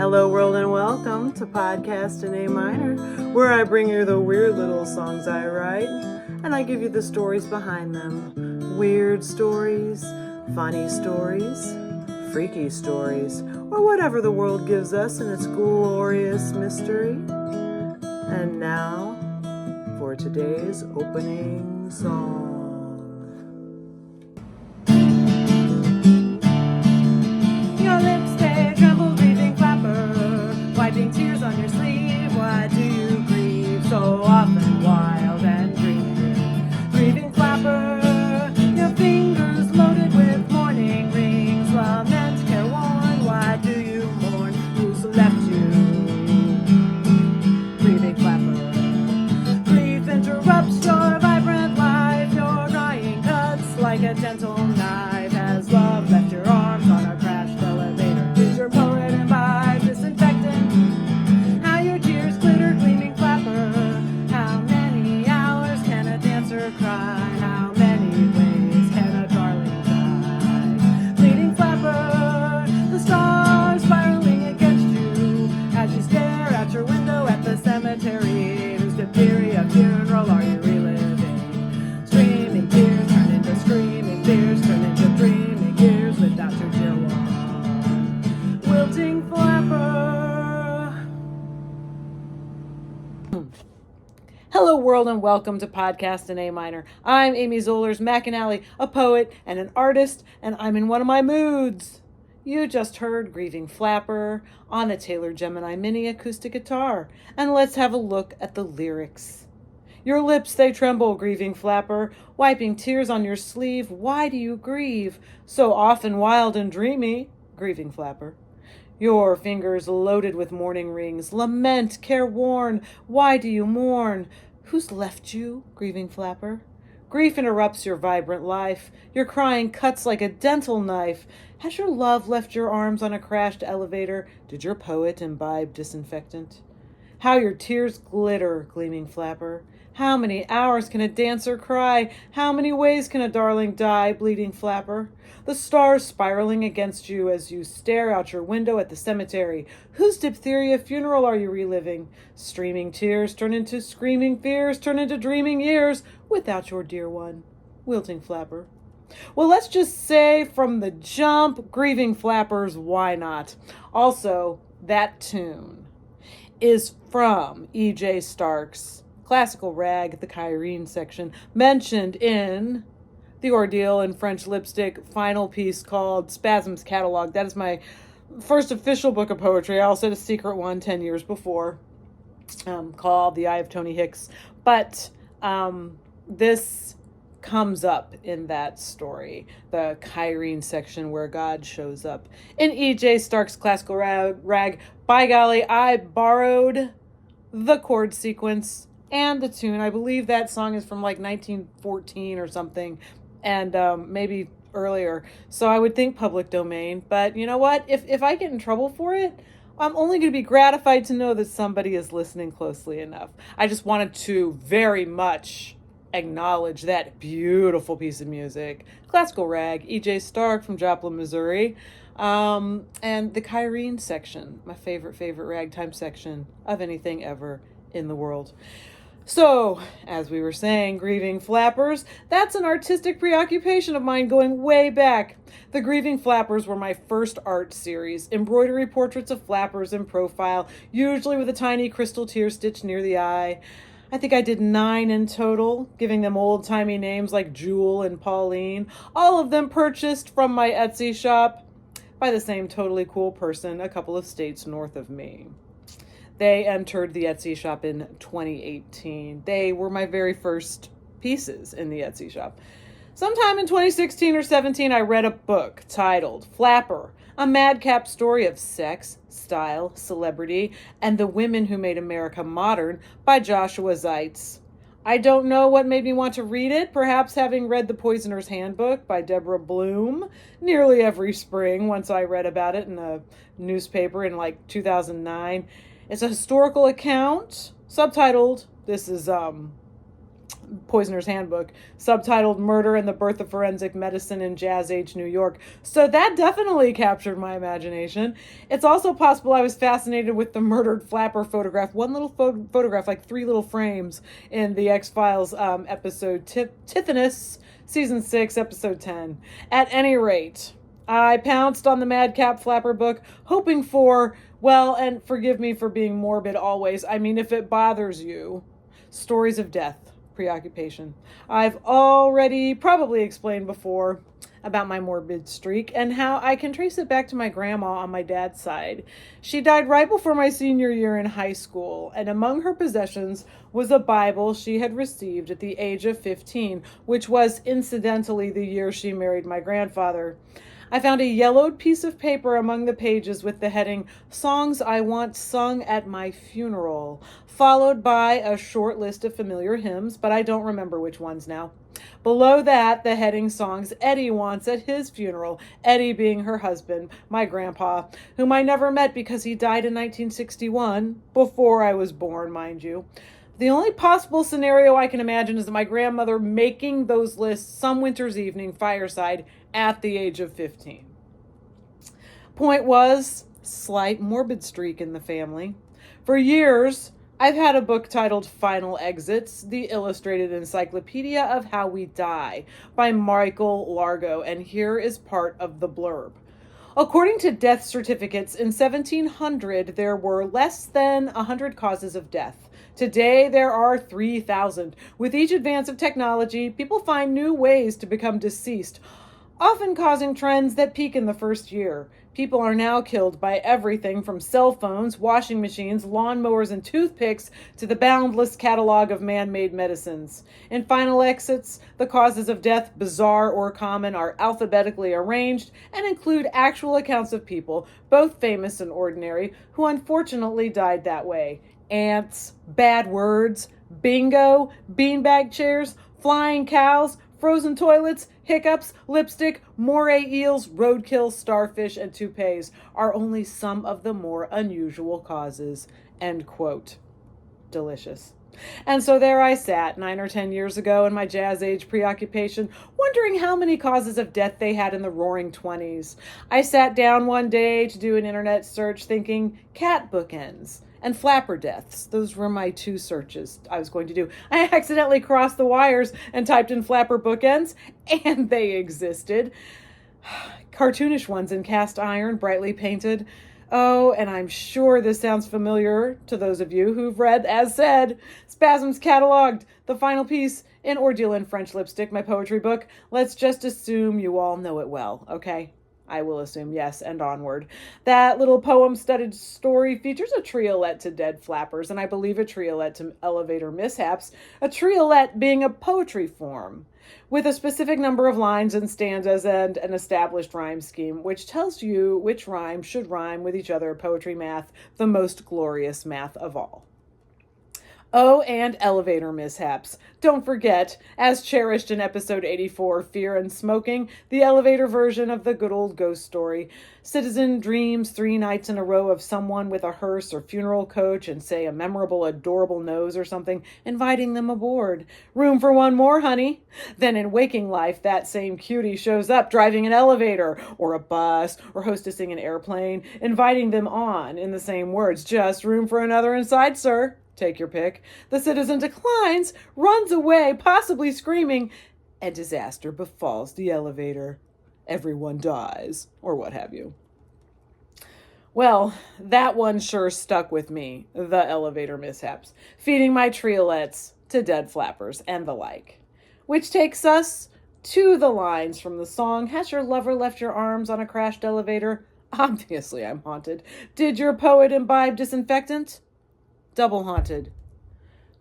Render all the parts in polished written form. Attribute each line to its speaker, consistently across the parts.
Speaker 1: Hello world and welcome to Podcast in A Minor, where I bring you the weird little songs I write, and I give you the stories behind them. Weird stories, funny stories, freaky stories, or whatever the world gives us in its glorious mystery. And now, for today's opening song. Your lips, they tremble, grieving flapper, wiping tears on your sleeve. Why do you grieve so often, wild and dreaming? Grieving flapper, your fingers loaded with mourning rings, lament careworn. Why do you mourn? Who's left you? Grieving flapper, grief interrupts your vibrant life. Your crying cuts like a gentle knife. Has love left your arms on a crashed elevator? Did your poet imbibe disinfectant? How your tears glitter, gleaming flapper. How many hours can a dancer cry? How many ways can a darling die? Bleeding flapper, the stars spiraling against you as you stare out your window at the cemetery. Whose diphtheria funeral are you reliving? Streaming tears turn into screaming fears, turn into dreaming years without your dear one. Wilting flapper. Hello world and welcome to Podcast in A Minor. I'm Amy Zollers McAnally, a poet and an artist, and I'm in one of my moods. You just heard Grieving Flapper on a Taylor Gemini Mini acoustic guitar, and let's have a look at the lyrics. Your lips, they tremble, grieving flapper, wiping tears on your sleeve. Why do you grieve? So often wild and dreamy, grieving flapper. Your fingers loaded with mourning rings, lament, careworn. Why do you mourn? Who's left you, grieving flapper? Grief interrupts your vibrant life. Your crying cuts like a dental knife. Has your love left your arms on a crashed elevator? Did your poet imbibe disinfectant? How your tears glitter, gleaming flapper. How many hours can a dancer cry? How many ways can a darling die, bleeding flapper? The stars spiraling against you as you stare out your window at the cemetery. Whose diphtheria funeral are you reliving? Streaming tears turn into screaming fears, turn into dreaming years without your dear one, wilting flapper. Well, let's just say from the jump, grieving flappers, why not? Also, that tune is from E.J. Stark's classical rag, the Kyrene section, mentioned in The Ordeal in French Lipstick final piece called Spasms Catalog. That is my first official book of poetry. I also had a secret one 10 years before called The Eye of Tony Hicks. But this comes up in that story, the Kyrene section where God shows up. In E.J. Stark's classical rag, by golly, I borrowed the chord sequence and the tune. I believe that song is from like 1914 or something, and maybe earlier. So I would think public domain. But you know what? If I get in trouble for it, I'm only going to be gratified to know that somebody is listening closely enough. I just wanted to very much acknowledge that beautiful piece of music. Classical rag, E.J. Stark from Joplin, Missouri. And the Kyrene section, my favorite ragtime section of anything ever in the world. So, as we were saying, grieving flappers, that's an artistic preoccupation of mine going way back. The Grieving Flappers were my first art series, embroidery portraits of flappers in profile, usually with a tiny crystal tear stitched near the eye. I think I did 9 in total, giving them old-timey names like Jewel and Pauline, all of them purchased from my Etsy shop by the same totally cool person a couple of states north of me. They entered the Etsy shop in 2018. They were my very first pieces in the Etsy shop. Sometime in 2016 or 17, I read a book titled Flapper, a madcap story of sex, style, celebrity, and the women who made America modern by Joshua Zeitz. I don't know what made me want to read it, perhaps having read The Poisoner's Handbook by Deborah Bloom nearly every spring once I read about it in a newspaper in like 2009. It's a historical account, subtitled, this is Poisoner's Handbook, subtitled Murder and the Birth of Forensic Medicine in Jazz Age New York. So that definitely captured my imagination. It's also possible I was fascinated with the murdered flapper photograph, one little photograph, like 3 little frames in the X-Files episode Tithonus, Season 6, Episode 10. At any rate, I pounced on the Madcap Flapper book, hoping for, well, and forgive me for being morbid always, I mean if it bothers you, stories of death, preoccupation. I've already probably explained before about my morbid streak and how I can trace it back to my grandma on my dad's side. She died right before my senior year in high school, and among her possessions was a Bible she had received at the age of 15, which was incidentally the year she married my grandfather. I found a yellowed piece of paper among the pages with the heading, Songs I Want Sung at My Funeral, followed by a short list of familiar hymns, but I don't remember which ones now. Below that, the heading, Songs Eddie Wants at His Funeral, Eddie being her husband, my grandpa, whom I never met because he died in 1961, before I was born, mind you. The only possible scenario I can imagine is my grandmother making those lists some winter's evening fireside at the age of 15. Point was, slight morbid streak in the family. For years, I've had a book titled Final Exits, the Illustrated Encyclopedia of How We Die by Michael Largo, and here is part of the blurb. According to death certificates, in 1700 there were less than 100 causes of death. Today there are 3,000. With each advance of technology, people find new ways to become deceased, often causing trends that peak in the first year. People are now killed by everything from cell phones, washing machines, lawnmowers, and toothpicks to the boundless catalog of man-made medicines. In Final Exits, the causes of death, bizarre or common, are alphabetically arranged and include actual accounts of people, both famous and ordinary, who unfortunately died that way. Ants, bad words, bingo, beanbag chairs, flying cows, frozen toilets, hiccups, lipstick, moray eels, roadkill, starfish, and toupees are only some of the more unusual causes. End quote. Delicious. And so there I sat 9 or 10 years ago in my jazz age preoccupation, wondering how many causes of death they had in the roaring 20s. I sat down one day to do an internet search thinking cat bookends and flapper deaths. Those were my 2 searches I was going to do. I accidentally crossed the wires and typed in flapper bookends, and they existed. Cartoonish ones in cast iron, brightly painted. Oh, and I'm sure this sounds familiar to those of you who've read, as said, Spasms Cataloged, the final piece in Ordeal in French Lipstick, my poetry book. Let's just assume you all know it well, okay? I will assume yes, and onward. That little poem-studded story features a triolet to dead flappers, and I believe a triolet to elevator mishaps, a triolet being a poetry form, with a specific number of lines and stanzas and an established rhyme scheme, which tells you which rhyme should rhyme with each other. Poetry math, the most glorious math of all. Oh, and elevator mishaps. Don't forget, as cherished in episode 84, Fear and Smoking, the elevator version of the good old ghost story. Citizen dreams 3 nights in a row of someone with a hearse or funeral coach and, say, a memorable, adorable nose or something, inviting them aboard. Room for one more, honey. Then in waking life, that same cutie shows up driving an elevator or a bus or hostessing an airplane, inviting them on in the same words. Just room for another inside, sir. Take your pick. The citizen declines, runs away, possibly screaming, and disaster befalls the elevator. Everyone dies, or what have you. Well, that one sure stuck with me, the elevator mishaps, feeding my triolets to dead flappers and the like. Which takes us to the lines from the song, Has your lover left your arms on a crashed elevator? Obviously I'm haunted. Did your poet imbibe disinfectant? Double haunted.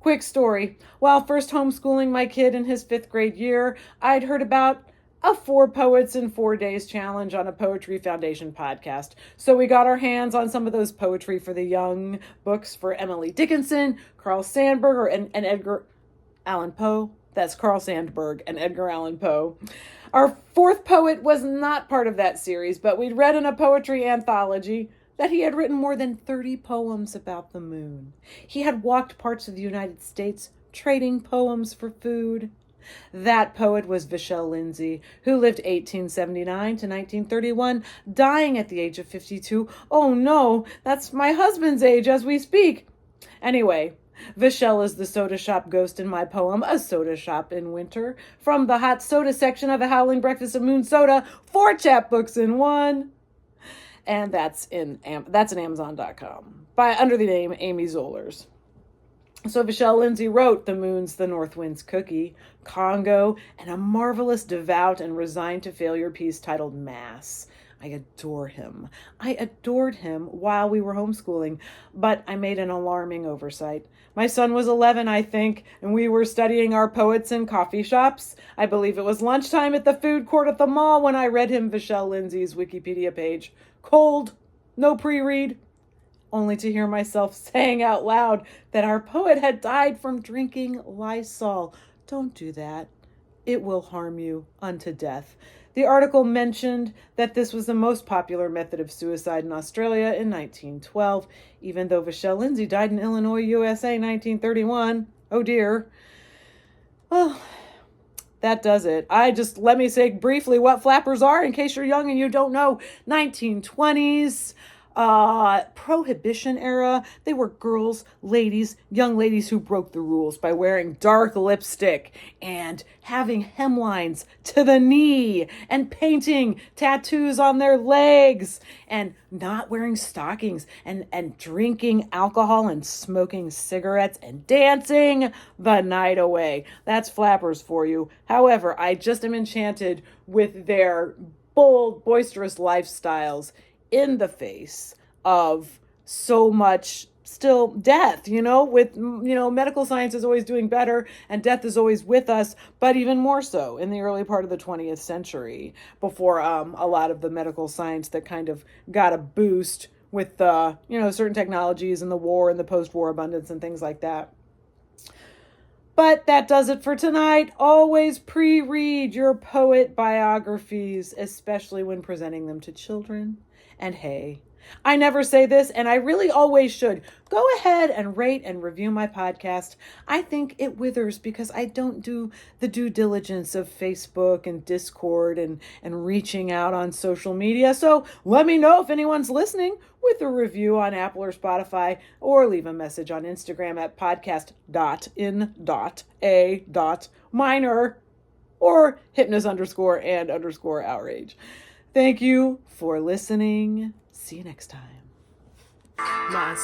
Speaker 1: Quick story. While first homeschooling my kid in his 5th grade year, I'd heard about a 4 poets in 4 days challenge on a Poetry Foundation podcast. So we got our hands on some of those Poetry for the Young books for Emily Dickinson, Carl Sandburg, and Edgar Allan Poe. That's Carl Sandburg and Edgar Allan Poe. Our 4th poet was not part of that series, but we'd read in a poetry anthology that he had written more than 30 poems about the moon. He had walked parts of the United States trading poems for food. That poet was Vachel Lindsay, who lived 1879 to 1931, dying at the age of 52. Oh no, that's my husband's age as we speak. Anyway, Vachel is the soda shop ghost in my poem, A Soda Shop in Winter, from the hot soda section of A Howling Breakfast of Moon Soda, 4 chapbooks in one. And that's in Amazon.com under the name Amy Zollers. So Vachel Lindsay wrote The Moon's the North Wind's Cookie, Congo, and a marvelous, devout, and resigned to failure piece titled Mass. I adore him. I adored him while we were homeschooling, but I made an alarming oversight. My son was 11, I think, and we were studying our poets in coffee shops. I believe it was lunchtime at the food court at the mall when I read him Vachel Lindsay's Wikipedia page. Cold, no pre-read, only to hear myself saying out loud that our poet had died from drinking Lysol. Don't do that. It will harm you unto death. The article mentioned that this was the most popular method of suicide in Australia in 1912, even though Vachel Lindsay died in Illinois, USA, 1931. Oh dear. Well, that does it. Let me say briefly what flappers are in case you're young and you don't know. 1920s. Prohibition era. They were girls, ladies, young ladies who broke the rules by wearing dark lipstick and having hemlines to the knee and painting tattoos on their legs and not wearing stockings and drinking alcohol and smoking cigarettes and dancing the night away. That's flappers for you. However, I just am enchanted with their bold, boisterous lifestyles in the face of so much still death, medical science is always doing better and death is always with us, but even more so in the early part of the 20th century before a lot of the medical science that kind of got a boost with certain technologies and the war and the post-war abundance and things like that. But that does it for tonight. Always pre-read your poet biographies, especially when presenting them to children. And hey, I never say this, and I really always should. Go ahead and rate and review my podcast. I think it withers because I don't do the due diligence of Facebook and Discord and reaching out on social media. So let me know if anyone's listening with a review on Apple or Spotify, or leave a message on Instagram at podcast.in.a.minor or Hipness_and_outrage. Thank you for listening. See you next time. My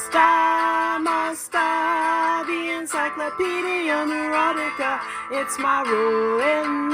Speaker 1: star, the Encyclopedia Neurotica. It's my rule in